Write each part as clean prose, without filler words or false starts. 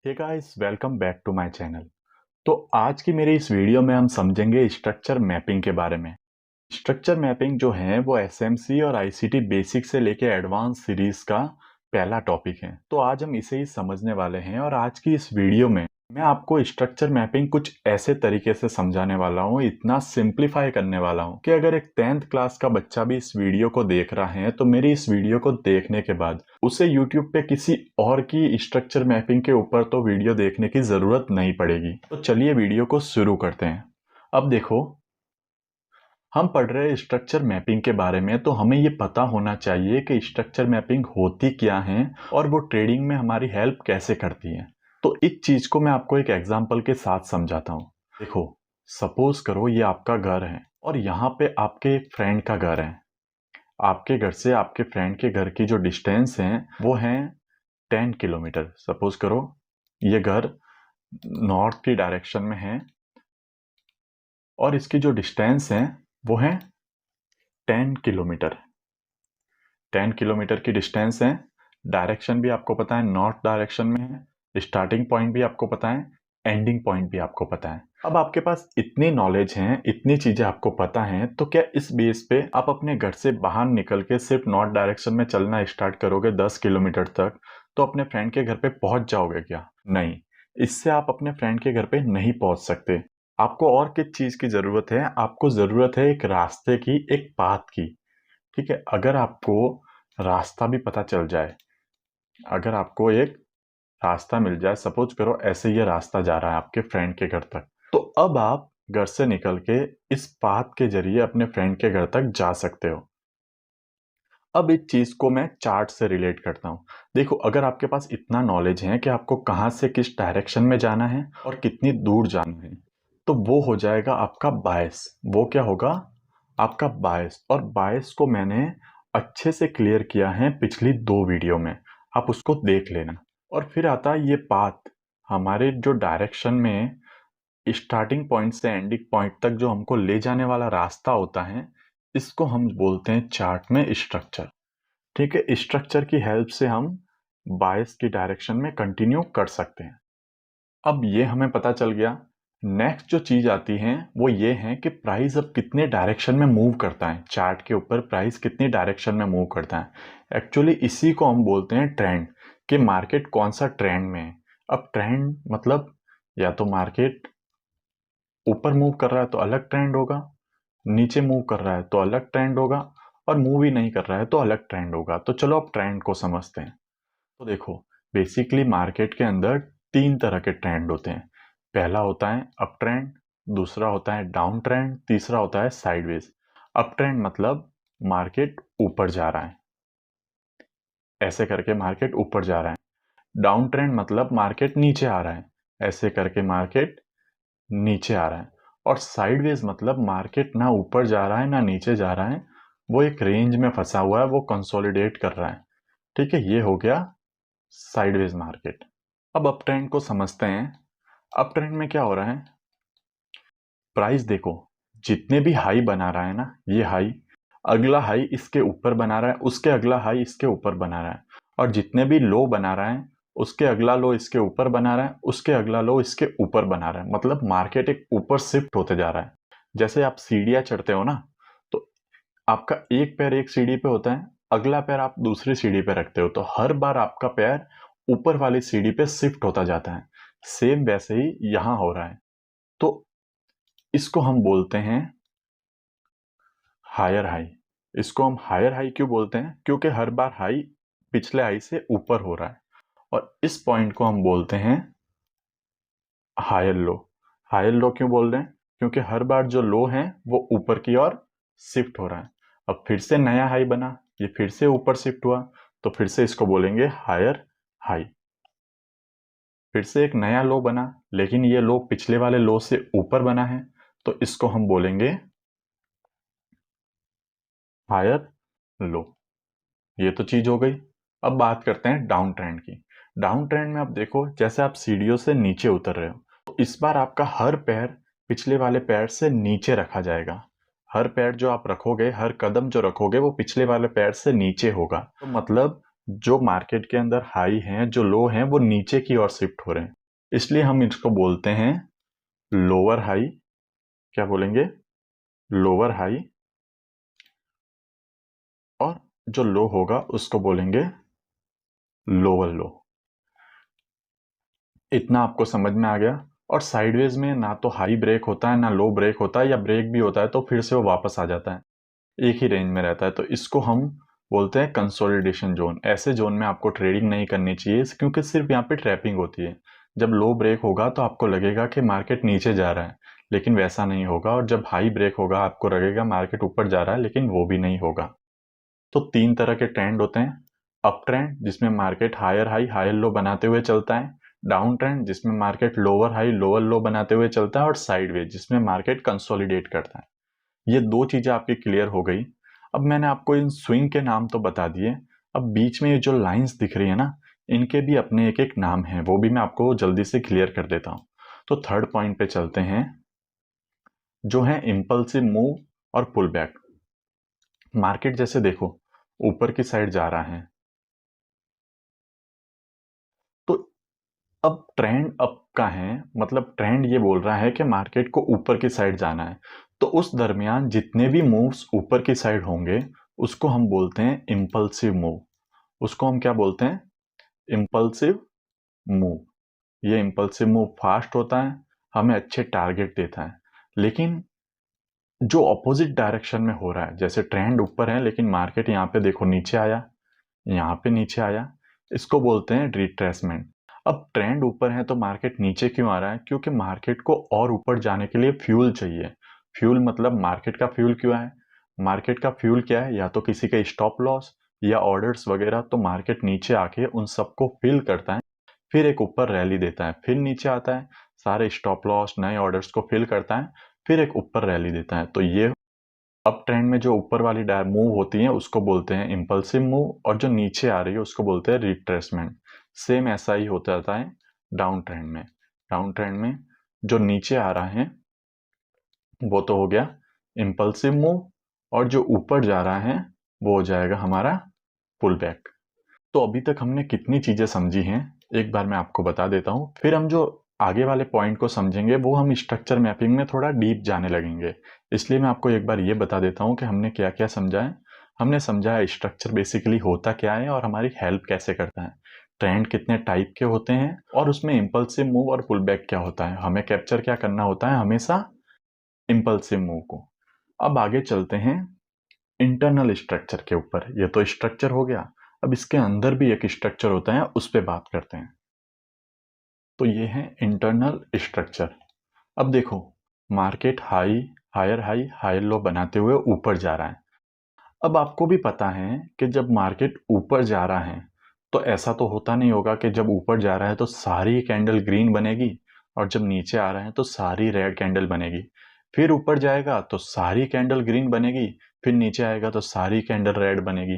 Hey guys, welcome back to my channel. तो आज की मेरी इस वीडियो में हम समझेंगे स्ट्रक्चर मैपिंग के बारे में। स्ट्रक्चर मैपिंग जो है वो एसएमसी और आईसीटी बेसिक से लेके एडवांस सीरीज का पहला टॉपिक है। तो आज हम इसे ही समझने वाले हैं और आज की इस वीडियो में मैं आपको स्ट्रक्चर मैपिंग कुछ ऐसे तरीके से समझाने वाला हूँ, इतना सिंप्लीफाई करने वाला हूँ कि अगर एक 10th क्लास का बच्चा भी इस वीडियो को देख रहा है तो मेरी इस वीडियो को देखने के बाद उसे यूट्यूब पे किसी और की स्ट्रक्चर मैपिंग के ऊपर तो वीडियो देखने की जरूरत नहीं पड़ेगी। तो चलिए वीडियो को शुरू करते हैं। अब देखो, हम पढ़ रहे हैं स्ट्रक्चर मैपिंग के बारे में, तो हमें ये पता होना चाहिए कि स्ट्रक्चर मैपिंग होती क्या है और वो ट्रेडिंग में हमारी हेल्प कैसे करती है। तो इस चीज को मैं आपको एक एग्जांपल के साथ समझाता हूँ। देखो, सपोज करो ये आपका घर है और यहाँ पे आपके एक फ्रेंड का घर है। आपके घर से आपके फ्रेंड के घर की जो डिस्टेंस है वो है 10 किलोमीटर। सपोज करो ये घर नॉर्थ की डायरेक्शन में है और इसकी जो डिस्टेंस है वो है 10 किलोमीटर। 10 किलोमीटर की डिस्टेंस है। डायरेक्शन भी आपको पता है, नॉर्थ डायरेक्शन में है। स्टार्टिंग पॉइंट भी आपको पता है, एंडिंग पॉइंट भी आपको पता है। अब आपके पास इतनी नॉलेज है, इतनी चीजें आपको पता है, तो क्या इस बेस पे आप अपने घर से बाहर निकल के सिर्फ नॉर्थ डायरेक्शन में चलना स्टार्ट करोगे 10 किलोमीटर तक तो अपने फ्रेंड के घर पे पहुंच जाओगे क्या? नहीं, इससे आप अपने फ्रेंड के घर पे नहीं पहुंच सकते। आपको और किस चीज की जरूरत है? आपको जरूरत है एक रास्ते की, एक पाथ की। ठीक है, अगर आपको रास्ता भी पता चल जाए, अगर आपको एक रास्ता मिल जाए, सपोज करो ऐसे ये रास्ता जा रहा है आपके फ्रेंड के घर तक, तो अब आप घर से निकल के इस पाथ के जरिए अपने फ्रेंड के घर तक जा सकते हो। अब इस चीज को मैं चार्ट से रिलेट करता हूँ। देखो, अगर आपके पास इतना नॉलेज है कि आपको कहाँ से किस डायरेक्शन में जाना है और कितनी दूर जाना है, तो वो हो जाएगा आपका बायस। वो क्या होगा? आपका बायस। और बायस को मैंने अच्छे से क्लियर किया है पिछली 2 वीडियो में, आप उसको देख लेना। और फिर आता है ये पाथ। हमारे जो डायरेक्शन में स्टार्टिंग पॉइंट से एंडिंग पॉइंट तक जो हमको ले जाने वाला रास्ता होता है, इसको हम बोलते हैं चार्ट में स्ट्रक्चर। ठीक है, स्ट्रक्चर की हेल्प से हम बायस की डायरेक्शन में कंटिन्यू कर सकते हैं। अब ये हमें पता चल गया। नेक्स्ट जो चीज आती है वो ये है कि प्राइस अब कितने डायरेक्शन में मूव करता है। चार्ट के ऊपर प्राइस कितनी डायरेक्शन में मूव करता है, एक्चुअली इसी को हम बोलते हैं ट्रेंड, कि मार्केट कौन सा ट्रेंड में है। अब ट्रेंड मतलब या तो मार्केट ऊपर मूव कर रहा है तो अलग ट्रेंड होगा, नीचे मूव कर रहा है तो अलग ट्रेंड होगा, और मूव ही नहीं कर रहा है तो अलग ट्रेंड होगा। तो चलो अब ट्रेंड को समझते हैं। तो देखो, बेसिकली मार्केट के अंदर 3 तरह के ट्रेंड होते हैं। पहला होता है अप ट्रेंड, दूसरा होता है डाउन ट्रेंड, तीसरा होता है साइडवेज। अप ट्रेंड मतलब मार्केट ऊपर जा रहा है, ऐसे करके मार्केट ऊपर जा रहा है। डाउन ट्रेंड मतलब मार्केट नीचे आ रहा है, ऐसे करके मार्केट नीचे आ रहा है। और साइडवेज मतलब मार्केट ना ऊपर जा रहा है ना नीचे जा रहा है, वो एक रेंज में फंसा हुआ है, वो कंसोलिडेट कर रहा है। ठीक है, ये हो गया साइडवेज मार्केट। अब अप ट्रेंड को समझते हैं। अप ट्रेंड में क्या हो रहा है? प्राइस देखो, जितने भी हाई बना रहा है ना, ये हाई, अगला हाई इसके ऊपर बना रहा है, उसके अगला हाई इसके ऊपर बना रहा है, और जितने भी लो बना रहा है उसके अगला लो इसके ऊपर बना रहा है, उसके अगला लो इसके ऊपर बना रहा है। मतलब मार्केट एक ऊपर शिफ्ट होते जा रहा है। जैसे आप सीढ़ियां चढ़ते हो ना, तो आपका एक पैर एक सीढ़ी पे होता है, अगला पैर आप दूसरी सीढ़ी पे रखते हो, तो हर बार आपका पैर ऊपर वाली सीढ़ी पे शिफ्ट होता जाता है। सेम वैसे ही यहां हो रहा है। तो इसको हम बोलते हैं हायर हाई। इसको हम हायर हाई क्यों बोलते हैं? क्योंकि हर बार हाई पिछले हाई से ऊपर हो रहा है। और इस पॉइंट को हम बोलते हैं हायर लो। हायर लो क्यों बोल रहे हैं? क्योंकि हर बार जो लो है वो ऊपर की ओर शिफ्ट हो रहा है। अब फिर से नया हाई बना, ये फिर से ऊपर शिफ्ट हुआ, तो फिर से इसको बोलेंगे हायर हाई। फिर से एक नया लो बना, लेकिन ये लो पिछले वाले लो से ऊपर बना है, तो इसको हम बोलेंगे हायर लो। ये तो चीज हो गई। अब बात करते हैं डाउन ट्रेंड की। डाउन ट्रेंड में अब देखो, जैसे आप सीढ़ियों से नीचे उतर रहे हो, तो इस बार आपका हर पैर पिछले वाले पैर से नीचे रखा जाएगा। हर पैर जो आप रखोगे, हर कदम जो रखोगे वो पिछले वाले पैर से नीचे होगा। तो मतलब जो मार्केट के अंदर हाई हैं, जो लो हैं, वो नीचे की ओर शिफ्ट हो रहे हैं, इसलिए हम इसको बोलते हैं लोअर हाई। क्या बोलेंगे? Lower high. और जो लो होगा उसको बोलेंगे लोअर लो। इतना आपको समझ में आ गया। और साइडवेज में ना तो हाई ब्रेक होता है ना लो ब्रेक होता है, या ब्रेक भी होता है तो फिर से वो वापस आ जाता है, एक ही रेंज में रहता है। तो इसको हम बोलते हैं कंसोलिडेशन जोन। ऐसे जोन में आपको ट्रेडिंग नहीं करनी चाहिए, क्योंकि सिर्फ यहाँ पे ट्रैपिंग होती है। जब लो ब्रेक होगा तो आपको लगेगा कि मार्केट नीचे जा रहा है, लेकिन वैसा नहीं होगा। और जब हाई ब्रेक होगा आपको लगेगा मार्केट ऊपर जा रहा है, लेकिन वो भी नहीं होगा। तो तीन तरह के ट्रेंड होते हैं। अप ट्रेंड जिसमें market higher high higher low बनाते हुए चलता है। डाउन ट्रेंड जिसमें market lower high lower low बनाते हुए चलता है। और साइडवेज जिसमें मार्केट कंसोलिडेट करता है। ये दो चीजें आपकी क्लियर हो गई। अब मैंने आपको इन स्विंग के नाम तो बता दिए। अब बीच में ये जो लाइंस दिख रही है ना, इनके भी अपने एक एक नाम हैं, वो भी मैं आपको जल्दी से क्लियर कर देता हूँ। तो थर्ड पॉइंट पे चलते हैं, जो है इम्पल्सिव मूव और पुल बैक। मार्केट जैसे देखो ऊपर की साइड जा रहा है, तो अब ट्रेंड अप का है, मतलब ट्रेंड ये बोल रहा है कि मार्केट को ऊपर की साइड जाना है। तो उस दरमियान जितने भी मूव्स ऊपर की साइड होंगे उसको हम बोलते हैं इम्पल्सिव मूव। उसको हम क्या बोलते हैं? Impulsive move. ये इम्पल्सिव मूव फास्ट होता है, हमें अच्छे टारगेट देता है। लेकिन जो अपोजिट डायरेक्शन में हो रहा है, जैसे ट्रेंड ऊपर है लेकिन मार्केट यहाँ पे देखो नीचे आया, यहाँ पे नीचे आया, इसको बोलते हैं रिट्रेसमेंट। अब ट्रेंड ऊपर है तो मार्केट नीचे क्यों आ रहा है? क्योंकि मार्केट को और ऊपर जाने के लिए फ्यूल चाहिए। फ्यूल मतलब मार्केट का फ्यूल क्यों है? मार्केट का फ्यूल क्या है? या तो किसी का स्टॉप लॉस या ऑर्डर्स वगैरह। तो मार्केट नीचे आके उन सबको फिल करता है, फिर एक ऊपर रैली देता है, फिर नीचे आता है, सारे स्टॉप लॉस नए ऑर्डर्स को फिल करता है, फिर एक ऊपर रैली देता है। तो ये अप ट्रेंड में जो ऊपर वाली मूव होती है उसको बोलते हैं इम्पल्सिव मूव, और जो नीचे आ रही है उसको बोलते हैं रिट्रेसमेंट। सेम ऐसा ही होता रहता है डाउन ट्रेंड में। डाउन ट्रेंड में जो नीचे आ रहा है वो तो हो गया इम्पल्सिव मूव, और जो ऊपर जा रहा है वो हो जाएगा हमारा पुल बैक। तो अभी तक हमने कितनी चीजें समझी हैं एक बार मैं आपको बता देता हूँ, फिर हम जो आगे वाले पॉइंट को समझेंगे वो हम स्ट्रक्चर मैपिंग में थोड़ा डीप जाने लगेंगे। इसलिए मैं आपको एक बार ये बता देता हूँ कि हमने क्या क्या समझा है। हमने समझा है स्ट्रक्चर बेसिकली होता क्या है और हमारी हेल्प कैसे करता है, ट्रेंड कितने टाइप के होते हैं, और उसमें इम्पल्सिव मूव और पुल बैक क्या होता है, हमें कैप्चर क्या करना होता है हमेशा इम्पल्सिव मूव को। अब आगे चलते हैं इंटरनल स्ट्रक्चर के ऊपर। ये तो स्ट्रक्चर हो गया, अब इसके अंदर भी एक स्ट्रक्चर होता है, उस पर बात करते हैं। तो ये है इंटरनल स्ट्रक्चर। अब देखो मार्केट हाई हायर लो बनाते हुए ऊपर जा रहा है। अब आपको भी पता है कि जब मार्केट ऊपर जा रहा है तो ऐसा तो होता नहीं होगा कि जब ऊपर जा रहा है तो सारी कैंडल ग्रीन बनेगी, और जब नीचे आ रहा है तो सारी रेड कैंडल बनेगी। फिर ऊपर जाएगा तो सारी कैंडल ग्रीन बनेगी, फिर नीचे आएगा तो सारी कैंडल रेड बनेगी।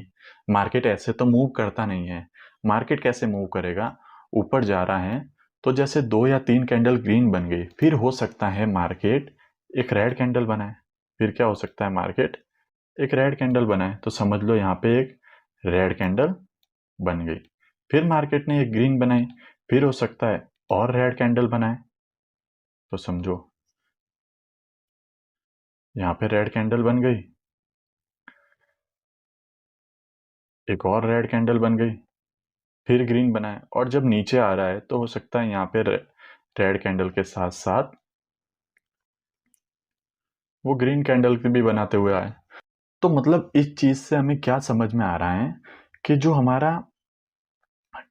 मार्केट ऐसे तो मूव करता नहीं है। मार्केट कैसे मूव करेगा? ऊपर जा रहा है तो जैसे दो या तीन कैंडल ग्रीन बन गई, फिर हो सकता है मार्केट एक रेड कैंडल बनाए। फिर क्या हो सकता है? मार्केट एक रेड कैंडल बनाए, तो समझ लो यहाँ पे एक रेड कैंडल बन गई। फिर मार्केट ने एक ग्रीन बनाई, फिर हो सकता है और रेड कैंडल बनाए। तो समझो यहाँ पे रेड कैंडल बन गई, एक और रेड कैंडल बन गई, फिर ग्रीन बनाए, और जब नीचे आ रहा है तो हो सकता है यहाँ पे रेड कैंडल के साथ साथ वो ग्रीन कैंडल भी बनाते हुए आए। तो मतलब इस चीज से हमें क्या समझ में आ रहा है कि जो हमारा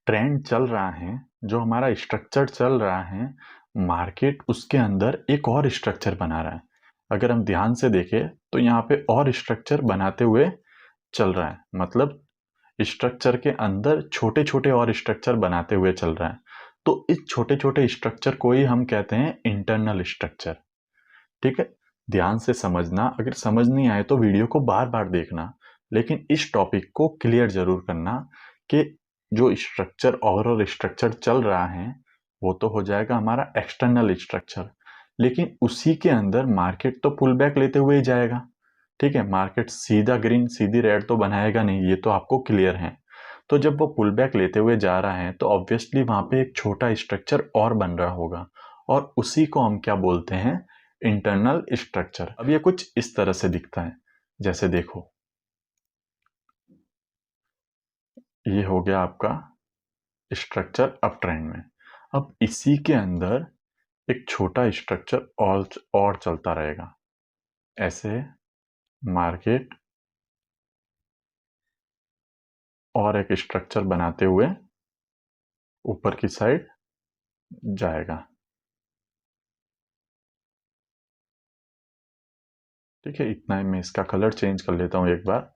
ट्रेंड चल रहा है, जो हमारा स्ट्रक्चर चल रहा है, मार्केट उसके अंदर एक और स्ट्रक्चर बना रहा है। अगर हम ध्यान से देखें तो यहाँ पे और स्ट्रक्चर बनाते हुए चल रहा है, मतलब स्ट्रक्चर के अंदर छोटे छोटे और स्ट्रक्चर बनाते हुए चल रहा है। तो इस छोटे छोटे स्ट्रक्चर को ही हम कहते हैं इंटरनल स्ट्रक्चर। ठीक है, ध्यान से समझना, अगर समझ नहीं आए तो वीडियो को बार बार देखना, लेकिन इस टॉपिक को क्लियर जरूर करना कि जो स्ट्रक्चर ओवरऑल स्ट्रक्चर चल रहा है वो तो हो जाएगा हमारा एक्सटर्नल स्ट्रक्चर, लेकिन उसी के अंदर मार्केट तो पुल बैक लेते हुए ही जाएगा। ठीक है, मार्केट सीधा ग्रीन सीधी रेड तो बनाएगा नहीं, ये तो आपको क्लियर है। तो जब वो पुल बैक लेते हुए जा रहा है तो ऑब्वियसली वहां पे एक छोटा स्ट्रक्चर और बन रहा होगा, और उसी को हम क्या बोलते हैं, इंटरनल स्ट्रक्चर। अब ये कुछ इस तरह से दिखता है, जैसे देखो ये हो गया आपका स्ट्रक्चर अप ट्रेंड में। अब इसी के अंदर एक छोटा स्ट्रक्चर और चलता रहेगा, ऐसे मार्केट और एक स्ट्रक्चर बनाते हुए ऊपर की साइड जाएगा। ठीक है, इतना ही। मैं इसका कलर चेंज कर लेता हूँ एक बार,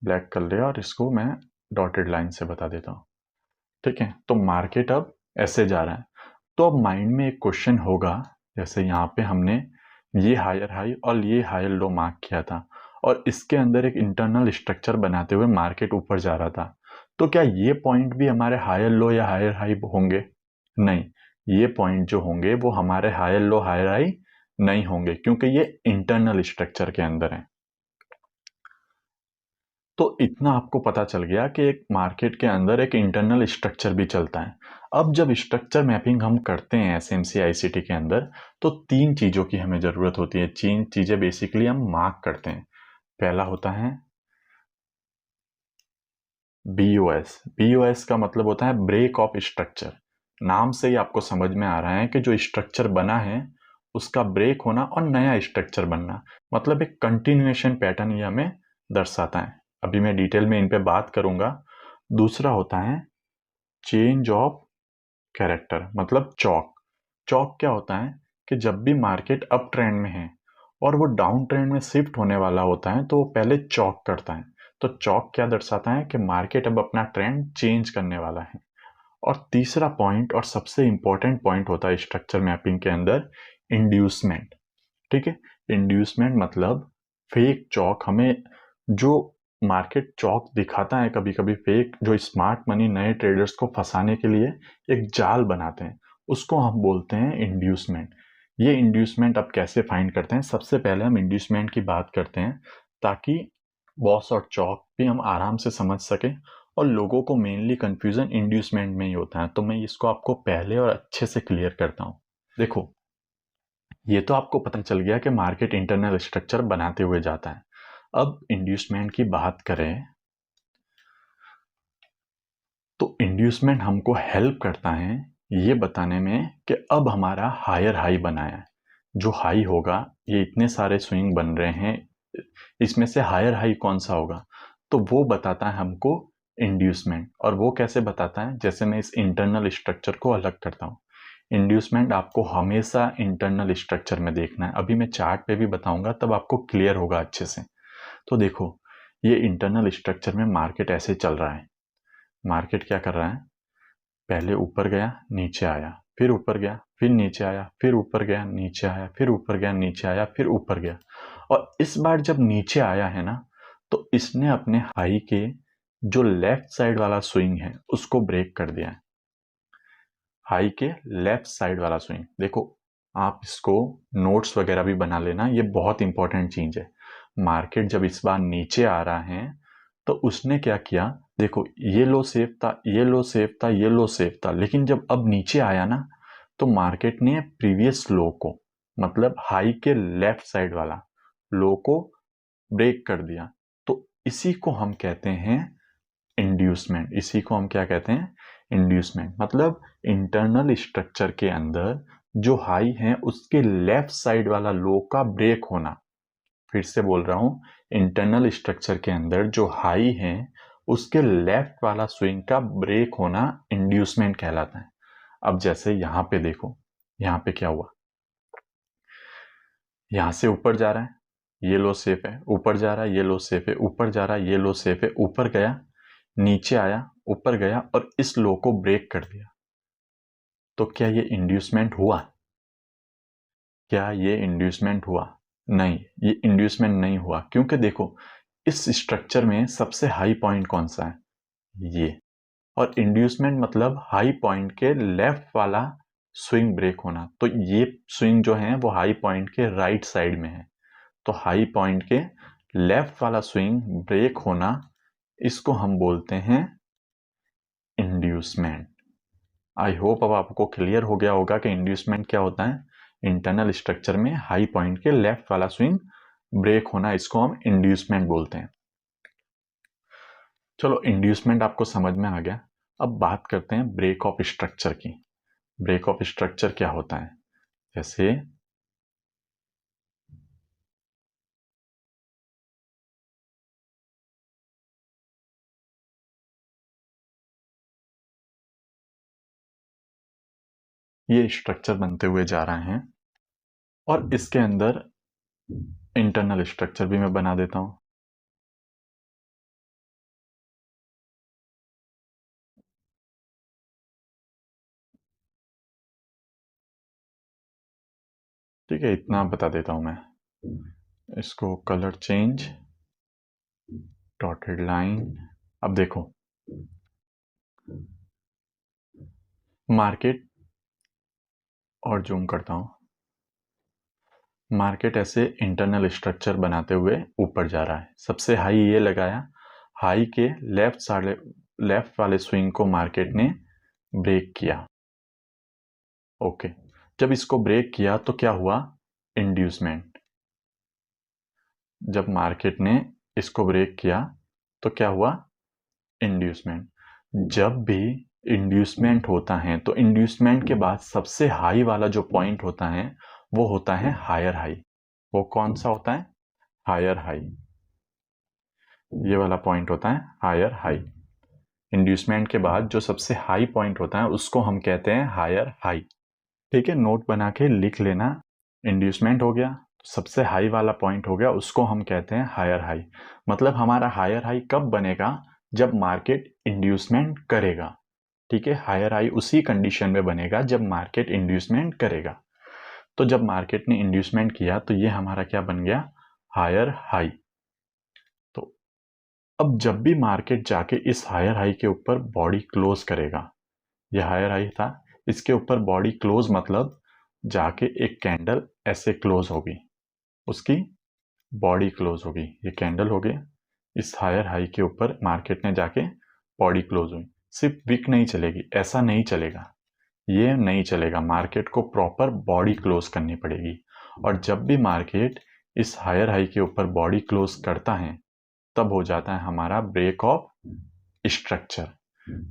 ब्लैक कर लिया, और इसको मैं डॉटेड लाइन से बता देता हूँ। ठीक है, तो मार्केट अब ऐसे जा रहा है। तो अब माइंड में एक क्वेश्चन होगा, जैसे यहाँ पे हमने ये हायर हाई और ये हायर लो मार्क किया था, और इसके अंदर एक इंटरनल स्ट्रक्चर बनाते हुए मार्केट ऊपर जा रहा था, तो क्या ये पॉइंट भी हमारे हायर लो या हायर हाई होंगे? नहीं, ये पॉइंट जो होंगे वो हमारे हायर लो हायर हाई नहीं होंगे, क्योंकि ये इंटरनल स्ट्रक्चर के अंदर है। तो इतना आपको पता चल गया कि एक मार्केट के अंदर एक इंटरनल स्ट्रक्चर भी चलता है। अब जब स्ट्रक्चर मैपिंग हम करते हैं एसएमसी आईसीटी के अंदर, तो 3 चीज़ों की हमें ज़रूरत होती है। 3 चीज़ें बेसिकली हम मार्क करते हैं। पहला होता है बीओएस। बीओएस का मतलब होता है ब्रेक ऑफ स्ट्रक्चर। नाम से ही आपको समझ में आ रहा है कि जो स्ट्रक्चर बना है उसका ब्रेक होना और नया स्ट्रक्चर बनना, मतलब एक कंटिन्यूएशन पैटर्न ये हमें दर्शाता है। अभी मैं डिटेल में इन पे बात करूंगा। दूसरा होता है चेंज ऑफ कैरेक्टर, मतलब चौक। चौक क्या होता है कि जब भी मार्केट अप ट्रेंड में है और वो डाउन ट्रेंड में शिफ्ट होने वाला होता है तो वो पहले चौक करता है। तो चौक क्या दर्शाता है कि मार्केट अब अपना ट्रेंड चेंज करने वाला है। और तीसरा पॉइंट और सबसे इंपॉर्टेंट पॉइंट होता है स्ट्रक्चर मैपिंग के अंदर, इंड्यूसमेंट। ठीक है, इंड्यूसमेंट मतलब फेक चौक। हमें जो मार्केट चौक दिखाता है कभी कभी फेक, जो स्मार्ट मनी नए ट्रेडर्स को फंसाने के लिए एक जाल बनाते हैं, उसको हम बोलते हैं इंड्यूसमेंट। ये इंड्यूसमेंट अब कैसे फाइंड करते हैं, सबसे पहले हम इंड्यूसमेंट की बात करते हैं, ताकि बॉस और चौक भी हम आराम से समझ सकें। और लोगों को मेनली कंफ्यूजन इंड्यूसमेंट में ही होता है, तो मैं इसको आपको पहले और अच्छे से क्लियर करता हूँ। देखो, ये तो आपको पता चल गया कि मार्केट इंटरनल स्ट्रक्चर बनाते हुए जाता है। अब इंड्यूसमेंट की बात करें तो इंड्यूसमेंट हमको हेल्प करता है ये बताने में कि अब हमारा हायर हाई बनाया है। जो हाई होगा, ये इतने सारे स्विंग बन रहे हैं, इसमें से हायर हाई कौन सा होगा, तो वो बताता है हमको इंड्यूसमेंट। और वो कैसे बताता है, जैसे मैं इस इंटरनल स्ट्रक्चर को अलग करता हूँ। इंड्यूसमेंट आपको हमेशा इंटरनल स्ट्रक्चर में देखना है। अभी मैं चार्ट पे भी बताऊंगा, तब आपको क्लियर होगा अच्छे से। तो देखो, ये इंटरनल स्ट्रक्चर में मार्केट ऐसे चल रहा है। मार्केट क्या कर रहा है, पहले ऊपर गया नीचे आया, फिर ऊपर गया फिर नीचे आया, फिर ऊपर गया नीचे आया, फिर ऊपर गया नीचे आया, फिर ऊपर गया। और इस बार जब नीचे आया है ना, तो इसने अपने हाई के जो लेफ्ट साइड वाला स्विंग है उसको ब्रेक कर दिया है। हाई के लेफ्ट साइड वाला स्विंग, देखो आप इसको नोट्स वगैरह भी बना लेना, ये बहुत इंपॉर्टेंट चीज है। मार्केट जब इस बार नीचे आ रहा है तो उसने क्या किया, देखो ये लो सेफ था, ये लो सेफ था, ये लो सेफ था, लेकिन जब अब नीचे आया ना, तो मार्केट ने प्रीवियस लो को, मतलब हाई के लेफ्ट साइड वाला लो को ब्रेक कर दिया। तो इसी को हम कहते हैं इंड्यूसमेंट। इसी को हम क्या कहते हैं, इंड्यूसमेंट। मतलब इंटरनल स्ट्रक्चर के अंदर जो हाई है उसके लेफ्ट साइड वाला लो का ब्रेक होना। फिर से बोल रहा हूं, इंटरनल स्ट्रक्चर के अंदर जो हाई है उसके लेफ्ट वाला स्विंग का ब्रेक होना इंड्यूसमेंट कहलाता है। अब जैसे यहां पे देखो, यहां पे क्या हुआ, यहां से ऊपर जा रहा है, ये लो सेफ है, ऊपर जा रहा है, ये लो सेफ है, ऊपर जा रहा है, ये लो सेफ है, ऊपर गया नीचे आया, ऊपर गया और इस लो को ब्रेक कर दिया। तो क्या ये इंड्यूसमेंट हुआ? क्या ये इंड्यूसमेंट हुआ? नहीं, ये इंड्यूसमेंट नहीं हुआ, क्योंकि देखो इस स्ट्रक्चर में सबसे हाई पॉइंट कौन सा है, ये। और इंड्यूसमेंट मतलब हाई पॉइंट के लेफ्ट वाला स्विंग ब्रेक होना। तो ये स्विंग जो है वो हाई पॉइंट के राइट साइड में है, तो हाई पॉइंट के लेफ्ट वाला स्विंग ब्रेक होना, इसको हम बोलते हैं इंड्यूसमेंट। आई होप अब आपको क्लियर हो गया होगा कि इंड्यूसमेंट क्या होता है। इंटरनल स्ट्रक्चर में हाई पॉइंट के लेफ्ट वाला स्विंग ब्रेक होना, इसको हम इंड्यूसमेंट बोलते हैं। चलो, इंड्यूसमेंट आपको समझ में आ गया। अब बात करते हैं ब्रेक ऑफ स्ट्रक्चर की। ब्रेक ऑफ स्ट्रक्चर क्या होता है? जैसे ये स्ट्रक्चर बनते हुए जा रहे हैं और इसके अंदर इंटरनल स्ट्रक्चर भी मैं बना देता हूं। ठीक है, इतना बता देता हूं मैं। इसको कलर चेंज, डॉटेड लाइन। अब देखो, मार्केट, और जूम करता हूं, मार्केट ऐसे इंटरनल स्ट्रक्चर बनाते हुए ऊपर जा रहा है। सबसे हाई ये लगाया, हाई के लेफ्ट वाले स्विंग को मार्केट ने ब्रेक किया। ओके, जब इसको ब्रेक किया तो क्या हुआ? इंड्यूसमेंट। जब मार्केट ने इसको ब्रेक किया तो क्या हुआ? इंड्यूसमेंट। जब भी इंड्यूसमेंट होता है तो इंड्यूसमेंट के बाद सबसे हाई वाला जो पॉइंट होता है वो होता है हायर हाई। वो कौन सा होता है? Higher high. ये वाला पॉइंट होता है हायर हाई। इंड्यूसमेंट के बाद जो सबसे हाई पॉइंट होता है उसको हम कहते हैं हायर हाई। ठीक है, नोट बना के लिख लेना। इंड्यूसमेंट हो गया, सबसे हाई वाला पॉइंट हो गया, उसको हम कहते हैं हायर हाई। मतलब हमारा हायर हाई कब बनेगा? जब मार्केट इंड्यूसमेंट करेगा। ठीक है, हायर हाई उसी कंडीशन में बनेगा जब मार्केट इंड्यूसमेंट करेगा। तो जब मार्केट ने इंड्यूसमेंट किया तो ये हमारा क्या बन गया? Higher high. तो अब जब भी मार्केट जाके इस हायर हाई के ऊपर बॉडी क्लोज करेगा, ये हायर हाई था, इसके ऊपर बॉडी क्लोज मतलब जाके एक कैंडल ऐसे क्लोज होगी, उसकी बॉडी क्लोज होगी। ये कैंडल हो गई, इस हायर हाई के ऊपर मार्केट ने जाके बॉडी क्लोज हुई। सिर्फ विक नहीं चलेगी, ऐसा नहीं चलेगा, ये नहीं चलेगा। मार्केट को प्रॉपर बॉडी क्लोज करनी पड़ेगी। और जब भी मार्केट इस हायर हाई के ऊपर बॉडी क्लोज करता है तब हो जाता है हमारा ब्रेक ऑफ स्ट्रक्चर।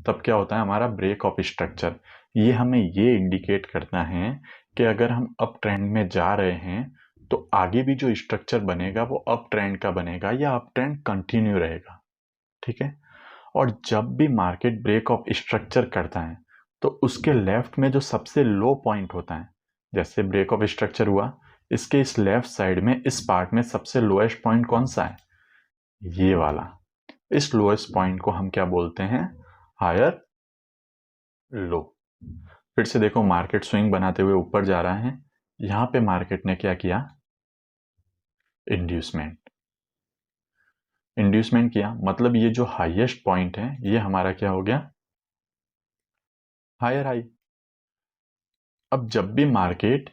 तब क्या होता है हमारा? Break of structure. ये हमें ये इंडिकेट करता है कि अगर हम अप ट्रेंड में जा रहे हैं तो आगे भी जो स्ट्रक्चर बनेगा वो अप ट्रेंड का बनेगा या अप ट्रेंड कंटिन्यू रहेगा। ठीक है, और जब भी मार्केट ब्रेक ऑफ स्ट्रक्चर करता है तो उसके लेफ्ट में जो सबसे लो पॉइंट होता है, जैसे ब्रेक ऑफ स्ट्रक्चर हुआ, इसके इस लेफ्ट साइड में इस पार्ट में सबसे लोएस्ट पॉइंट कौन सा है? ये वाला। इस लोएस्ट पॉइंट को हम क्या बोलते हैं? Higher low. फिर से देखो, मार्केट स्विंग बनाते हुए ऊपर जा रहा है, यहां पे मार्केट ने क्या किया? इंड्यूसमेंट। इंड्यूसमेंट किया मतलब ये जो हाईएस्ट पॉइंट है ये हमारा क्या हो गया? Higher high. अब जब भी मार्केट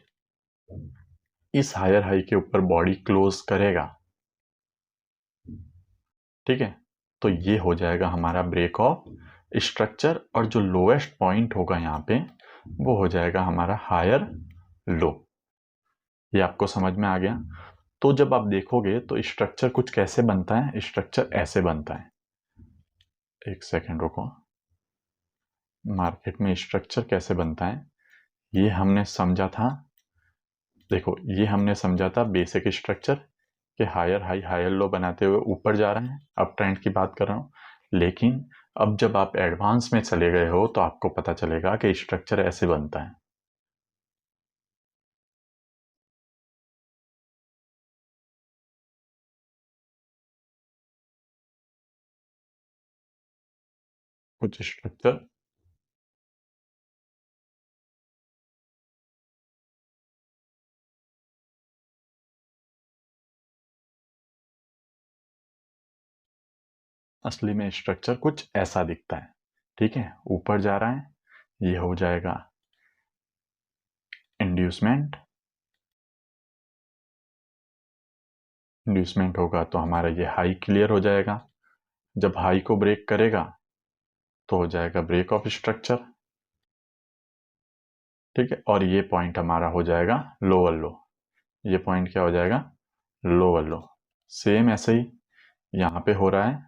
इस हायर हाई के ऊपर बॉडी क्लोज करेगा, ठीक है, तो ये हो जाएगा हमारा ब्रेक ऑफ स्ट्रक्चर, और जो लोएस्ट पॉइंट होगा यहाँ पे वो हो जाएगा हमारा हायर लो। ये आपको समझ में आ गया? तो जब आप देखोगे तो स्ट्रक्चर कुछ कैसे बनता है? स्ट्रक्चर ऐसे बनता है। एक सेकेंड रुको। मार्केट में स्ट्रक्चर कैसे बनता है ये हमने समझा था। देखो, ये हमने समझा था बेसिक स्ट्रक्चर कि हायर हाई हायर लो बनाते हुए ऊपर जा रहे हैं, अब ट्रेंड की बात कर रहा हूं। लेकिन अब जब आप एडवांस में चले गए हो तो आपको पता चलेगा कि स्ट्रक्चर ऐसे बनता है। कुछ स्ट्रक्चर असली में स्ट्रक्चर कुछ ऐसा दिखता है। ठीक है, ऊपर जा रहा है, ये हो जाएगा इंड्यूसमेंट। इंड्यूसमेंट होगा तो हमारा ये हाई क्लियर हो जाएगा। जब हाई को ब्रेक करेगा तो हो जाएगा ब्रेक ऑफ स्ट्रक्चर, ठीक है। और ये पॉइंट हमारा हो जाएगा लोअर लो, ये पॉइंट क्या हो जाएगा, लोअर लो। सेम ऐसे ही यहाँ पे हो रहा है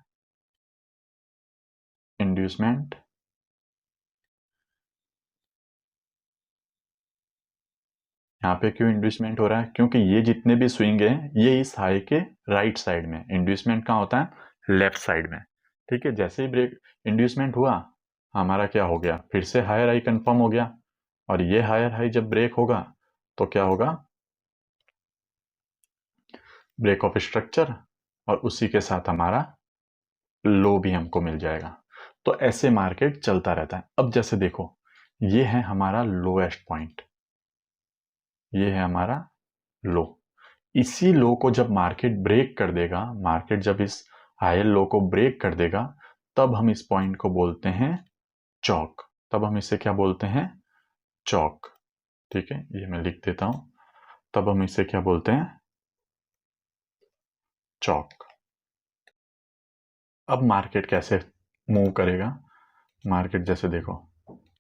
इंड्यूसमेंट, यहाँ पे क्यों इंड्यूसमेंट हो रहा है, क्योंकि ये जितने भी स्विंग हैं ये इस हाई के राइट साइड में, इंड्यूसमेंट कहाँ होता है, लेफ्ट साइड में, ठीक है। जैसे ही ब्रेक इंड्यूसमेंट हुआ, हमारा क्या हो गया, फिर से हायर हाई कंफर्म हो गया, और ये हायर हाई जब ब्रेक होगा तो क्या होगा, ब्रेक ऑफ स्ट्रक्चर, और उसी के साथ हमारा लो भी हमको मिल जाएगा। तो ऐसे मार्केट चलता रहता है। अब जैसे देखो, ये है हमारा लोएस्ट पॉइंट, ये है हमारा लो। इसी लो को जब मार्केट ब्रेक कर देगा, मार्केट जब इस हायर लो को ब्रेक कर देगा, तब हम इस पॉइंट को बोलते हैं चौक, तब हम इसे क्या बोलते हैं, चौक, ठीक है। ये मैं लिख देता हूं, तब हम इसे क्या बोलते हैं, चौक। अब मार्केट कैसे मूव करेगा, मार्केट जैसे देखो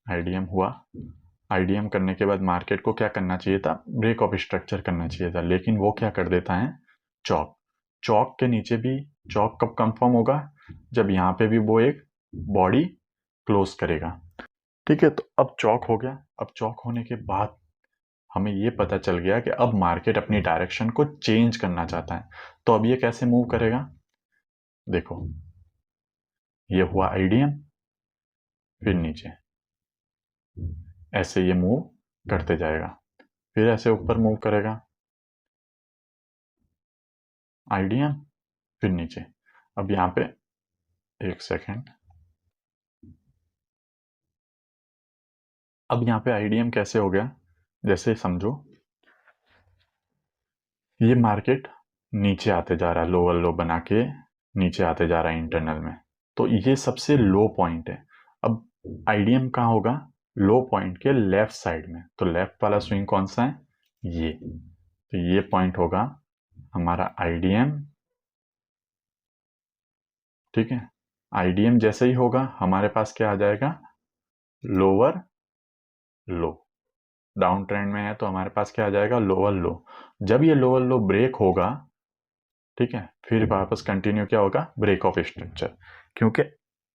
आईडीएम हुआ, आईडीएम करने के बाद मार्केट को क्या करना चाहिए था, ब्रेक ऑफ स्ट्रक्चर करना चाहिए था, लेकिन वो क्या कर देता है, चौक। चौक के नीचे भी, चौक कब कंफर्म होगा, जब यहाँ पे भी वो एक बॉडी क्लोज करेगा, ठीक है। तो अब चौक हो गया। अब चौक होने के बाद हमें ये पता चल गया कि अब मार्केट अपनी डायरेक्शन को चेंज करना चाहता है। तो अब ये कैसे मूव करेगा, देखो ये हुआ आईडीएम, फिर नीचे ऐसे ये मूव करते जाएगा, फिर ऐसे ऊपर मूव करेगा, आईडीएम, फिर नीचे। अब यहाँ पे एक सेकेंड, अब यहाँ पे आईडीएम कैसे हो गया, जैसे समझो ये मार्केट नीचे आते जा रहा है, लोअर लो बना के नीचे आते जा रहा है इंटरनल में, तो ये सबसे लो पॉइंट है। अब आईडीएम कहाँ होगा, लो पॉइंट के लेफ्ट साइड में, तो लेफ्ट वाला स्विंग कौन सा है, ये, तो ये पॉइंट होगा हमारा आईडीएम, ठीक है। आईडीएम जैसे ही होगा हमारे पास क्या आ जाएगा, लोअर लो, डाउन ट्रेंड में है तो हमारे पास क्या आ जाएगा, लोअर लो। जब ये लोअर लो ब्रेक होगा, ठीक है, फिर वापस कंटिन्यू क्या होगा, ब्रेक ऑफ स्ट्रक्चर, क्योंकि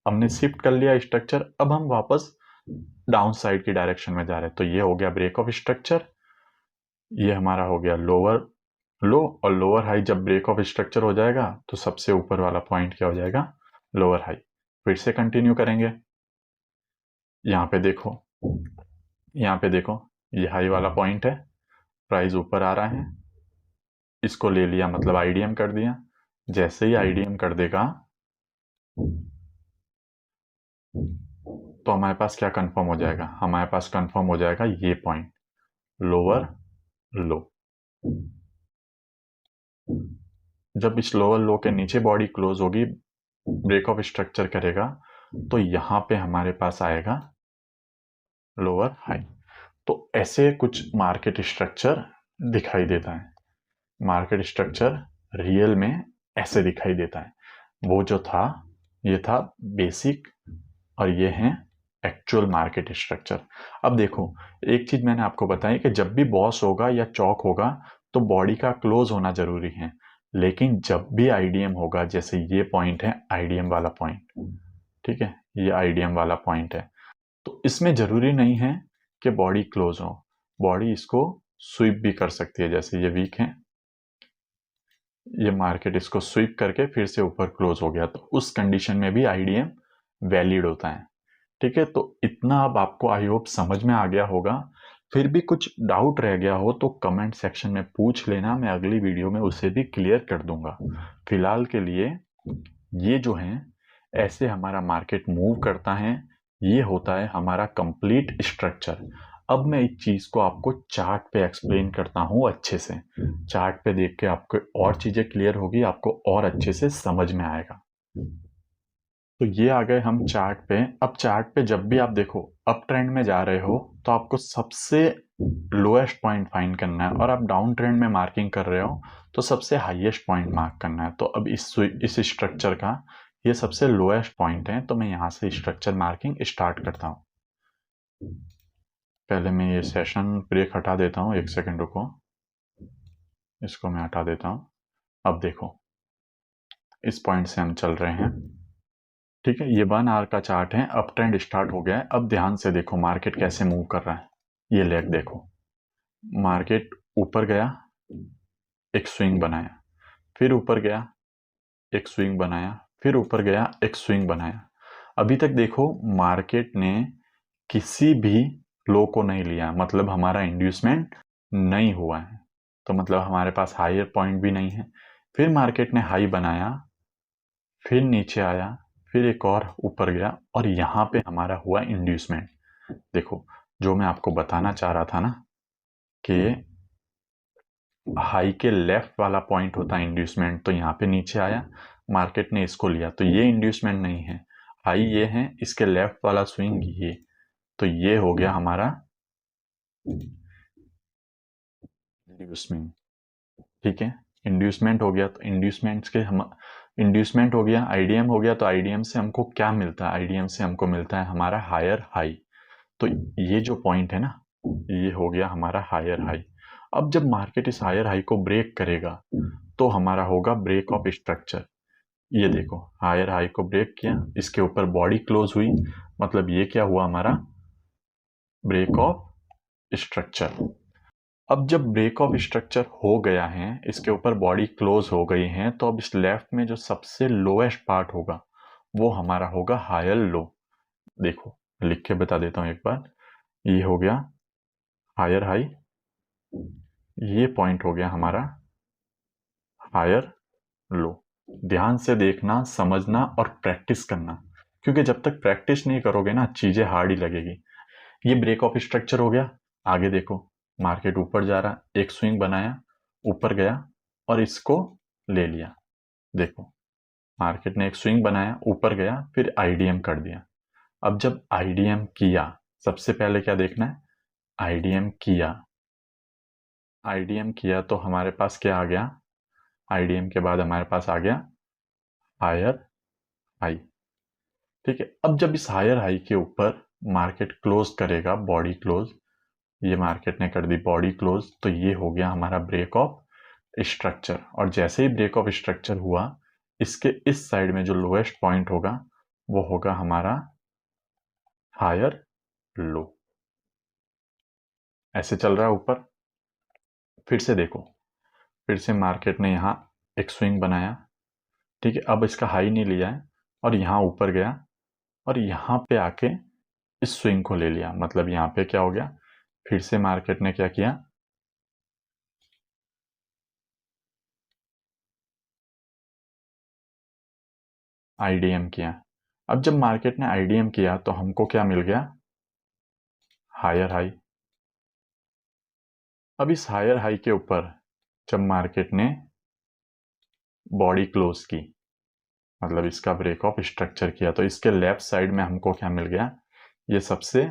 हमने शिफ्ट कर लिया स्ट्रक्चर, अब हम वापस डाउन साइड की डायरेक्शन में जा रहे हैं। तो ये हो गया ब्रेक ऑफ स्ट्रक्चर, ये हमारा हो गया लोअर लो, और लोअर हाई जब ब्रेक ऑफ स्ट्रक्चर हो जाएगा तो सबसे ऊपर वाला पॉइंट क्या हो जाएगा, लोअर हाई। फिर से कंटिन्यू करेंगे, यहाँ पे देखो, यहाँ पे देखो, ये हाई वाला पॉइंट है, प्राइस ऊपर आ रहा है, इसको ले लिया मतलब आईडीएम कर दिया। जैसे ही आईडीएम कर देगा तो हमारे पास क्या कंफर्म हो जाएगा, हमारे पास कंफर्म हो जाएगा ये पॉइंट, लोअर लो। जब इस लोअर लो के नीचे बॉडी क्लोज होगी, ब्रेक ऑफ स्ट्रक्चर करेगा, तो यहां पे हमारे पास आएगा लोअर हाई। तो ऐसे कुछ मार्केट स्ट्रक्चर दिखाई देता है, मार्केट स्ट्रक्चर रियल में ऐसे दिखाई देता है। वो जो था, ये था बेसिक, और ये है एक्चुअल मार्केट स्ट्रक्चर। अब देखो, एक चीज मैंने आपको बताई कि जब भी बॉस होगा या चौक होगा तो बॉडी का क्लोज होना जरूरी है, लेकिन जब भी आईडीएम होगा, जैसे ये पॉइंट है आईडीएम वाला पॉइंट, ठीक है, ये आईडीएम वाला पॉइंट है, तो इसमें जरूरी नहीं है कि बॉडी क्लोज हो, बॉडी इसको स्वीप भी कर सकती है। जैसे ये वीक है, ये मार्केट इसको स्वीप करके फिर से ऊपर क्लोज हो गया, तो उस कंडीशन में भी आईडीएम वैलिड होता है, ठीक है। तो इतना अब आपको आई होप समझ में आ गया होगा। फिर भी कुछ डाउट रह गया हो तो कमेंट सेक्शन में पूछ लेना, मैं अगली वीडियो में उसे भी क्लियर कर दूंगा। फिलहाल के लिए ये जो है, ऐसे हमारा मार्केट मूव करता है, ये होता है हमारा कंप्लीट स्ट्रक्चर। अब मैं इस चीज को आपको चार्ट पे एक्सप्लेन करता हूँ अच्छे से, चार्ट पे देख के आपको और चीजें क्लियर होगी, आपको और अच्छे से समझ में आएगा। तो ये आ गए हम चार्ट पे। अब चार्ट पे जब भी आप देखो अप ट्रेंड में जा रहे हो तो आपको सबसे लोएस्ट पॉइंट फाइंड करना है, और आप डाउन ट्रेंड में मार्किंग कर रहे हो तो सबसे हाईएस्ट पॉइंट मार्क करना है। तो अब इस स्ट्रक्चर का ये सबसे लोएस्ट पॉइंट है, तो मैं यहाँ से स्ट्रक्चर मार्किंग स्टार्ट करता हूँ। पहले मैं ये सेशन ब्रेक हटा देता हूँ, 1 सेकंड रुको, इसको मैं हटा देता हूँ। अब देखो, इस पॉइंट से हम चल रहे हैं, ठीक है। ये 1 आवर का चार्ट है, अप ट्रेंड स्टार्ट हो गया है। अब ध्यान से देखो मार्केट कैसे मूव कर रहा है। ये लेग देखो, मार्केट ऊपर गया, एक स्विंग बनाया, फिर ऊपर गया, एक स्विंग बनाया, फिर ऊपर गया, एक स्विंग बनाया। अभी तक देखो मार्केट ने किसी भी लो को नहीं लिया, मतलब हमारा इंड्यूसमेंट नहीं हुआ है, तो मतलब हमारे पास हायर पॉइंट भी नहीं है। फिर मार्केट ने हाई बनाया, फिर नीचे आया, फिर एक और ऊपर गया, और यहाँ पे हमारा हुआ इंड्यूसमेंट। देखो, जो मैं आपको बताना चाह रहा था ना कि हाई के लेफ्ट वाला पॉइंट होता है इंड्यूसमेंट, तो यहाँ पे नीचे आया, मार्केट ने इसको लिया, तो ये इंड्यूसमेंट नहीं है। हाई ये है, इसके लेफ्ट वाला स्विंग ये, तो ये हो गया हमारा इंड्यूसमेंट, ठीक है। इंड्यूसमेंट हो गया, तो इंड्यूसमेंट हो गया, आईडीएम हो गया, तो आईडीएम से हमको क्या मिलता है? आईडीएम से हमको मिलता है हमारा हायर हाई। तो ये जो पॉइंट है ना, ये हो गया हमारा हायर हाई। अब जब मार्केट इस हायर हाई को ब्रेक करेगा तो हमारा होगा ब्रेक ऑफ स्ट्रक्चर। ये देखो, हायर हाई को ब्रेक किया, इसके ऊपर बॉडी क्लोज हुई, मतलब ये क्या हुआ हमारा? Break of structure. अब जब ब्रेक ऑफ स्ट्रक्चर हो गया है, इसके ऊपर बॉडी क्लोज हो गई है, तो अब इस लेफ्ट में जो सबसे लोएस्ट पार्ट होगा वो हमारा होगा हायर लो। देखो, लिख के बता देता हूं एक बार। ये हो गया हायर हाई, ये पॉइंट हो गया हमारा हायर लो। ध्यान से देखना, समझना और प्रैक्टिस करना, क्योंकि जब तक प्रैक्टिस नहीं करोगे ना, चीजें हार्ड ही लगेगी। ये ब्रेक ऑफ स्ट्रक्चर हो गया। आगे देखो, मार्केट ऊपर जा रहा, एक स्विंग बनाया, ऊपर गया और इसको ले लिया। देखो, मार्केट ने एक स्विंग बनाया, ऊपर गया, फिर आईडीएम कर दिया। अब जब आईडीएम किया, सबसे पहले क्या देखना है? आईडीएम किया, आईडीएम किया तो हमारे पास क्या आ गया? आईडीएम के बाद हमारे पास आ गया हायर हाई, ठीक है। अब जब इस हायर हाई के ऊपर मार्केट क्लोज करेगा, बॉडी क्लोज, ये मार्केट ने कर दी बॉडी क्लोज, तो ये हो गया हमारा ब्रेक ऑफ स्ट्रक्चर। और जैसे ही ब्रेक ऑफ स्ट्रक्चर हुआ, इसके इस साइड में जो लोएस्ट पॉइंट होगा वो होगा हमारा हायर लो। ऐसे चल रहा है ऊपर। फिर से देखो, फिर से मार्केट ने यहाँ एक स्विंग बनाया, ठीक है। अब इसका हाई नहीं लिया है और यहाँ ऊपर गया और यहाँ पे आके इस स्विंग को ले लिया, मतलब यहाँ पे क्या हो गया? फिर से मार्केट ने क्या किया? आईडीएम किया। अब जब मार्केट ने आईडीएम किया तो हमको क्या मिल गया? Higher high. अब इस हायर हाई के ऊपर जब मार्केट ने बॉडी क्लोज की, मतलब इसका ब्रेक ऑफ स्ट्रक्चर किया, तो इसके लेफ्ट साइड में हमको क्या मिल गया? ये सबसे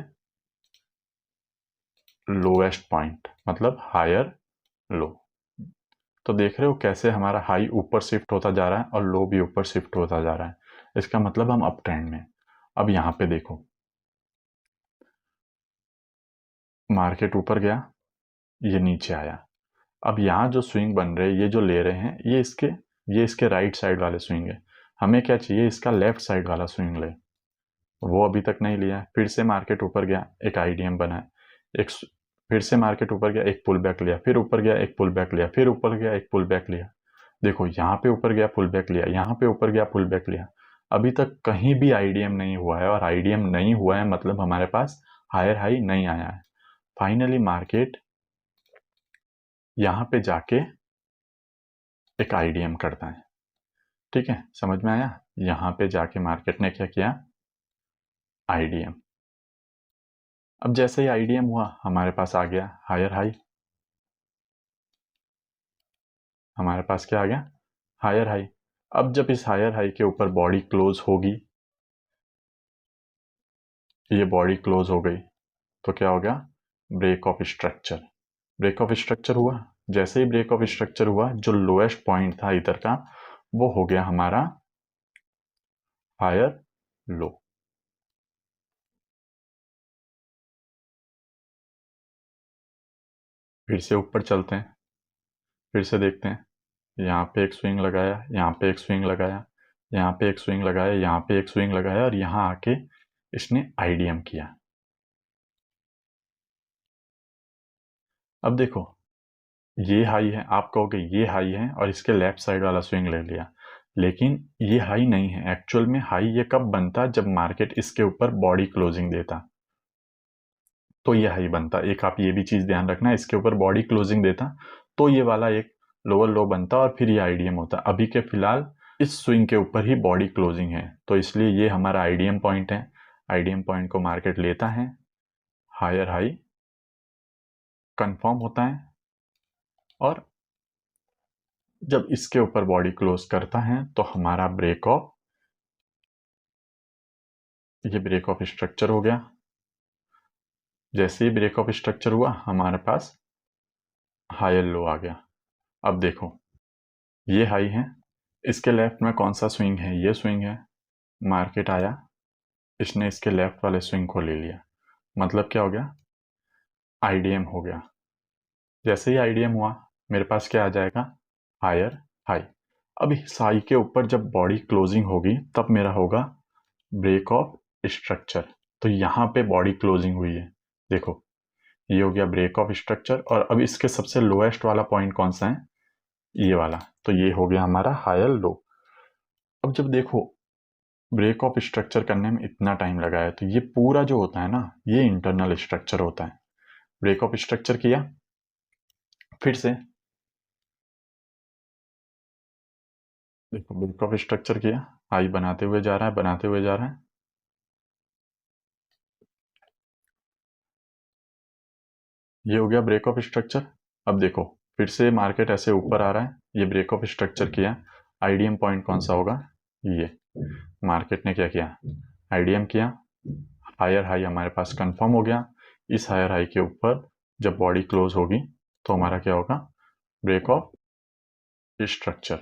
लोएस्ट पॉइंट, मतलब हायर लो। तो देख रहे हो कैसे हमारा हाई ऊपर शिफ्ट होता जा रहा है और लो भी ऊपर शिफ्ट होता जा रहा है। इसका मतलब हम अप ट्रेंड में। अब यहाँ पे देखो, मार्केट ऊपर गया, ये नीचे आया। अब यहाँ जो स्विंग बन रहे, ये जो ले रहे हैं, ये इसके राइट साइड वाले स्विंग है। हमें क्या चाहिए? इसका लेफ्ट साइड वाला स्विंग ले। वो अभी तक नहीं लिया। फिर से मार्केट ऊपर गया, एक आईडीएम बना, फिर से मार्केट ऊपर गया, एक पुल बैक लिया, फिर ऊपर गया, एक पुल बैक लिया, फिर ऊपर गया, एक पुल बैक लिया। देखो, यहाँ पे ऊपर गया, पुल बैक लिया, यहाँ पे ऊपर गया, पुल बैक लिया। अभी तक कहीं भी आईडीएम नहीं हुआ है, और आईडीएम नहीं हुआ है मतलब हमारे पास हायर हाई नहीं आया है। फाइनली मार्केट यहाँ पे जाके एक आईडीएम करता है, ठीक है। समझ में आया? यहाँ पे जाके मार्केट ने क्या किया? आईडीएम। अब जैसे ही आईडीएम हुआ, हमारे पास आ गया हायर हाई। हमारे पास क्या आ गया? Higher high. अब जब इस हायर हाई के ऊपर बॉडी क्लोज होगी, ये बॉडी क्लोज हो गई, तो क्या हो गया? Break of structure. Break of structure हुआ। जैसे ही ब्रेक ऑफ स्ट्रक्चर हुआ, जो लोएस्ट पॉइंट था इधर का, वो हो गया हमारा हायर लो। फिर से ऊपर चलते हैं, फिर से देखते हैं, यहाँ पे एक स्विंग लगाया, यहाँ पे एक स्विंग लगाया, यहाँ पे एक स्विंग लगाया, यहाँ पे एक स्विंग लगाया, और यहाँ आके इसने आईडीएम किया। अब देखो, ये हाई है, आप कहोगे ये हाई है और इसके लेफ्ट साइड वाला स्विंग ले लिया, लेकिन ये हाई नहीं है। एक्चुअल में हाई ये कब बनता, जब मार्केट इसके ऊपर बॉडी क्लोजिंग देता, तो ये हाई बनता। एक आप ये भी चीज ध्यान रखना, इसके ऊपर बॉडी क्लोजिंग देता तो ये वाला एक लोअर लो बनता और फिर ये आईडीएम होता। अभी के फिलहाल इस स्विंग के ऊपर ही बॉडी क्लोजिंग है, तो इसलिए ये हमारा आईडीएम पॉइंट है। आईडीएम पॉइंट को मार्केट लेता है, हायर हाई कंफर्म होता है, और जब इसके ऊपर बॉडी क्लोज करता है तो हमारा ब्रेक ऑफ, ये ब्रेक ऑफ स्ट्रक्चर हो गया। जैसे ही ब्रेक ऑफ स्ट्रक्चर हुआ, हमारे पास हायर लो आ गया। अब देखो, ये हाई है, इसके लेफ्ट में कौन सा स्विंग है, ये स्विंग है। मार्केट आया, इसने इसके लेफ्ट वाले स्विंग को ले लिया, मतलब क्या हो गया, आईडीएम हो गया। जैसे ही आईडीएम हुआ, मेरे पास क्या आ जाएगा, हायर हाई। अब इस हाई के ऊपर जब बॉडी क्लोजिंग होगी तब मेरा होगा ब्रेक ऑफ स्ट्रक्चर। तो यहाँ पे बॉडी क्लोजिंग हुई है, देखो ये हो गया ब्रेक ऑफ स्ट्रक्चर। और अब इसके सबसे लोएस्ट वाला पॉइंट कौन सा है, ये वाला, तो ये हो गया हमारा हायर लो। अब जब देखो ब्रेक ऑफ स्ट्रक्चर करने में इतना टाइम लगा है, तो ये पूरा जो होता है ना, ये इंटरनल स्ट्रक्चर होता है। ब्रेक ऑफ स्ट्रक्चर किया, फिर से देखो ब्रेक ऑफ स्ट्रक्चर किया, हाई बनाते हुए जा रहा है, बनाते हुए जा रहा है, ये हो गया ब्रेक ऑफ स्ट्रक्चर। अब देखो फिर से मार्केट ऐसे ऊपर आ रहा है, ये ब्रेक ऑफ स्ट्रक्चर किया, आईडीएम पॉइंट कौन सा होगा, ये मार्केट ने क्या किया, आईडीएम किया, हायर हाई हमारे पास कंफर्म हो गया। इस हायर हाई के ऊपर जब बॉडी क्लोज होगी तो हमारा क्या होगा, ब्रेक ऑफ स्ट्रक्चर,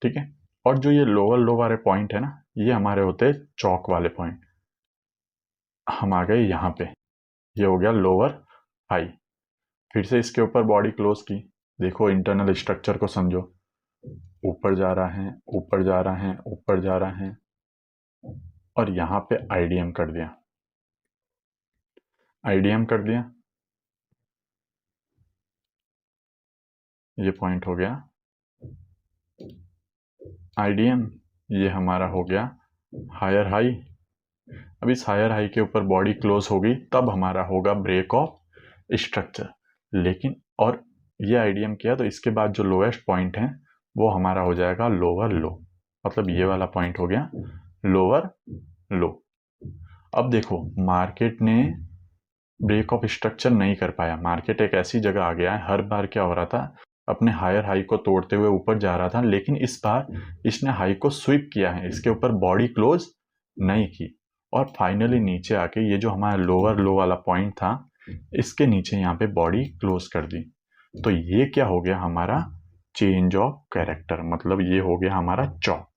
ठीक है। और जो ये लोअर लो वाले पॉइंट है ना, ये हमारे होते हैं चौक वाले पॉइंट। हम आ गए यहाँ पे, ये हो गया लोअर हाई। फिर से इसके ऊपर बॉडी क्लोज की, देखो इंटरनल स्ट्रक्चर को समझो, ऊपर जा रहा है, ऊपर जा रहा है, ऊपर जा रहा है, और यहाँ पे आईडीएम कर दिया, आईडीएम कर दिया, ये पॉइंट हो गया आईडीएम, ये हमारा हो गया हायर हाई। अब इस हायर हाई के ऊपर बॉडी क्लोज होगी तब हमारा होगा ब्रेक ऑफ स्ट्रक्चर। लेकिन और ये आईडीएम किया तो इसके बाद जो लोएस्ट पॉइंट है वो हमारा हो जाएगा लोअर लो, मतलब ये वाला पॉइंट हो गया लोअर लो। अब देखो मार्केट ने ब्रेक ऑफ स्ट्रक्चर नहीं कर पाया, मार्केट एक ऐसी जगह आ गया है, हर बार क्या हो रहा था, अपने हायर हाई को तोड़ते हुए ऊपर जा रहा था, लेकिन इस बार इसने हाई को स्वीप किया है, इसके ऊपर बॉडी क्लोज नहीं की, और फाइनली नीचे आके ये जो हमारा लोअर लो वाला पॉइंट था, इसके नीचे यहाँ पे बॉडी क्लोज कर दी। तो ये क्या हो गया हमारा, चेंज ऑफ कैरेक्टर, मतलब ये हो गया हमारा चौक।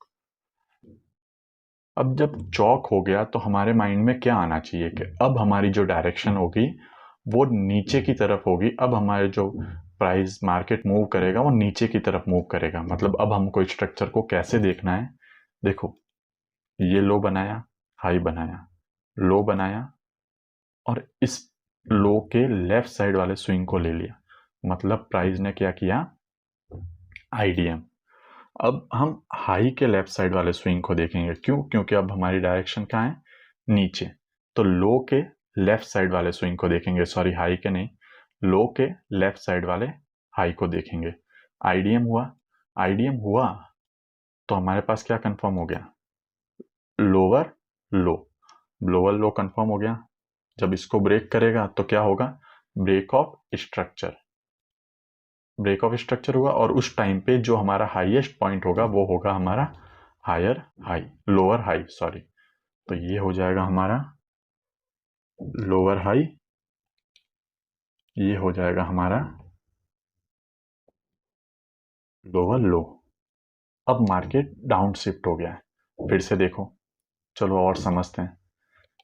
अब जब चौक हो गया तो हमारे माइंड में क्या आना चाहिए कि अब हमारी जो डायरेक्शन होगी वो नीचे की तरफ होगी। अब हमारे जो प्राइस मार्केट मूव करेगा वो नीचे की तरफ मूव करेगा। मतलब अब हमको स्ट्रक्चर को कैसे देखना है, देखो ये लो बनाया, हाई बनाया, लो बनाया, और इस लो के लेफ्ट साइड वाले स्विंग को ले लिया, मतलब प्राइस ने क्या किया, आईडीएम। अब हम हाई के लेफ्ट साइड वाले स्विंग को देखेंगे, क्यों, क्योंकि अब हमारी डायरेक्शन कहाँ है, नीचे। तो लो के लेफ्ट साइड वाले स्विंग को देखेंगे, सॉरी हाई के नहीं, लो के लेफ्ट साइड वाले हाई को देखेंगे। आईडीएम हुआ, आईडीएम हुआ तो हमारे पास क्या कंफर्म हो गया, lower low, lower low confirm हो गया। जब इसको ब्रेक करेगा तो क्या होगा, break of structure, break of structure हुआ, और उस टाइम पे जो हमारा हाईएस्ट पॉइंट होगा वो होगा हमारा higher high, lower high sorry. तो ये हो जाएगा हमारा लोअर हाई, ये हो जाएगा हमारा लोअर लो। अब मार्केट डाउन शिफ्ट हो गया है, फिर से देखो, चलो और समझते हैं।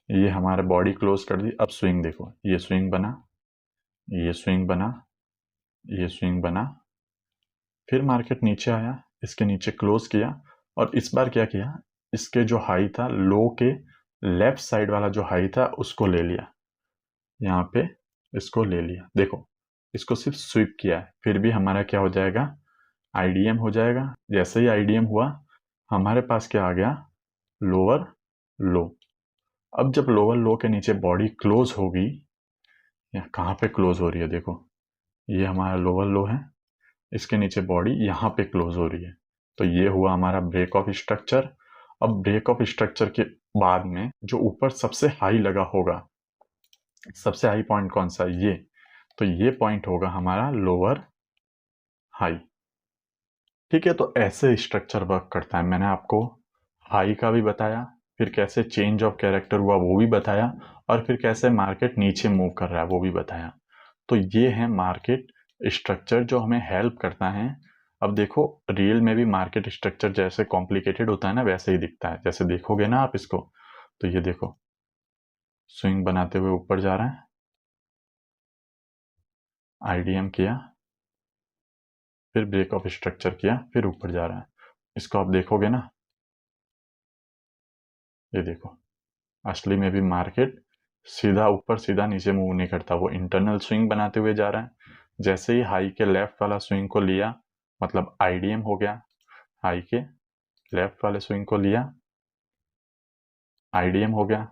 ये हमारे बॉडी क्लोज कर दी, अब स्विंग देखो, ये स्विंग बना, ये स्विंग बना, ये स्विंग बना, फिर मार्केट नीचे आया, इसके नीचे क्लोज किया, और इस बार क्या किया, इसके जो हाई था, लो के लेफ्ट साइड वाला जो हाई था उसको ले लिया, यहाँ पे इसको ले लिया। देखो, इसको सिर्फ स्वीप किया है, फिर भी हमारा क्या हो जाएगा, आईडीएम हो जाएगा। जैसे ही आईडीएम हुआ, हमारे पास क्या आ गया, लोअर लो। अब जब लोअर लो के नीचे बॉडी क्लोज होगी, यहाँ कहाँ पे क्लोज हो रही है, देखो ये हमारा लोअर लो है, इसके नीचे बॉडी यहाँ पे क्लोज हो रही है, तो ये हुआ हमारा ब्रेक ऑफ स्ट्रक्चर। अब ब्रेक ऑफ स्ट्रक्चर के बाद में जो ऊपर सबसे हाई लगा होगा, सबसे हाई पॉइंट कौन सा, ये, तो ये पॉइंट होगा हमारा लोअर हाई। ठीक है, तो ऐसे स्ट्रक्चर वर्क करता है। मैंने आपको हाई का भी बताया, फिर कैसे चेंज ऑफ कैरेक्टर हुआ वो भी बताया, और फिर कैसे मार्केट नीचे मूव कर रहा है वो भी बताया। तो ये है मार्केट स्ट्रक्चर जो हमें हेल्प करता है। अब देखो, रियल में भी मार्केट स्ट्रक्चर जैसे कॉम्प्लिकेटेड होता है ना, वैसे ही दिखता है। जैसे देखोगे ना आप इसको, तो ये देखो, स्विंग बनाते हुए ऊपर जा रहा है, आईडीएम किया, फिर ब्रेक ऑफ स्ट्रक्चर किया, फिर ऊपर जा रहा है। इसको आप देखोगे ना, ये देखो, असली में भी मार्केट सीधा ऊपर सीधा नीचे मूव नहीं करता, वो इंटरनल स्विंग बनाते हुए जा रहा है। जैसे ही हाई के लेफ्ट वाला स्विंग को लिया, मतलब आईडीएम हो गया, हाई के लेफ्ट वाले स्विंग को लिया, आईडीएम हो गया,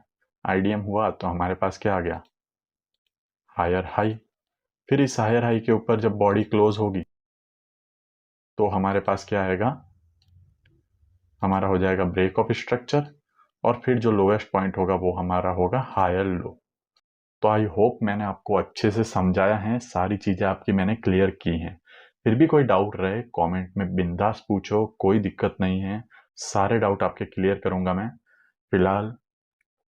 आईडीएम हुआ तो हमारे पास क्या आ गया, हायर हाई। फिर इस हायर हाई के ऊपर जब बॉडी क्लोज होगी, तो हमारे पास क्या आएगा, हमारा हो जाएगा ब्रेक ऑफ स्ट्रक्चर, और फिर जो लोएस्ट पॉइंट होगा वो हमारा होगा हायर लो। तो आई होप मैंने आपको अच्छे से समझाया है, सारी चीज़ें आपकी मैंने क्लियर की हैं। फिर भी कोई डाउट रहे कमेंट में बिंदास पूछो, कोई दिक्कत नहीं है, सारे डाउट आपके क्लियर करूंगा मैं। फिलहाल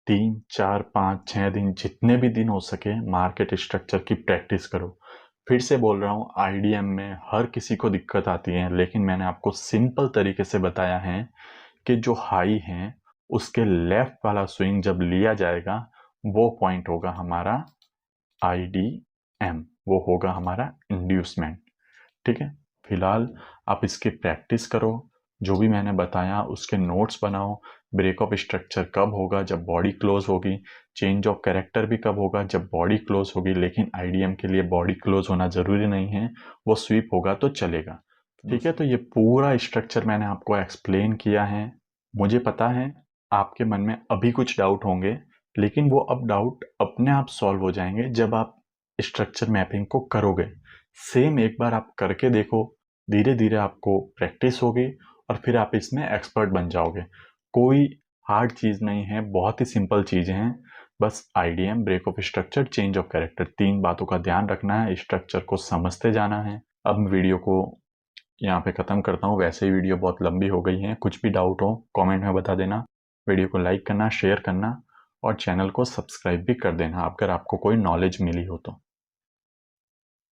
3 4 5 6 दिन, जितने भी दिन हो सके मार्केट स्ट्रक्चर की प्रैक्टिस करो। फिर से बोल रहा हूँ, आईडीएम में हर किसी को दिक्कत आती है, लेकिन मैंने आपको सिंपल तरीके से बताया है कि जो हाई है उसके लेफ्ट वाला स्विंग जब लिया जाएगा, वो पॉइंट होगा हमारा आईडीएम, वो होगा हमारा इंड्यूसमेंट। ठीक है, फिलहाल आप इसकी प्रैक्टिस करो, जो भी मैंने बताया उसके नोट्स बनाओ। ब्रेक ऑफ स्ट्रक्चर कब होगा, जब बॉडी क्लोज होगी। चेंज ऑफ कैरेक्टर भी कब होगा, जब बॉडी क्लोज होगी, लेकिन आईडीएम के लिए बॉडी क्लोज होना जरूरी नहीं है, वो स्वीप होगा तो चलेगा। ठीक है, तो ये पूरा स्ट्रक्चर मैंने आपको एक्सप्लेन किया है। मुझे पता है आपके मन में अभी कुछ डाउट होंगे, लेकिन वो अब डाउट अपने आप सॉल्व हो जाएंगे जब आप स्ट्रक्चर मैपिंग को करोगे। सेम एक बार आप करके देखो, धीरे धीरे आपको प्रैक्टिस होगी और फिर आप इसमें एक्सपर्ट बन जाओगे। कोई हार्ड चीज़ नहीं है, बहुत ही सिंपल चीज़ें हैं। बस IDM, break of structure, change of character, 3 बातों का ध्यान रखना है, स्ट्रक्चर को समझते जाना है। अब वीडियो को यहाँ पे ख़त्म करता हूँ, वैसे ही वीडियो बहुत लंबी हो गई है। कुछ भी डाउट हो कमेंट में बता देना, वीडियो को लाइक करना, शेयर करना, और चैनल को सब्सक्राइब भी कर देना अगर आपको कोई नॉलेज मिली हो तो।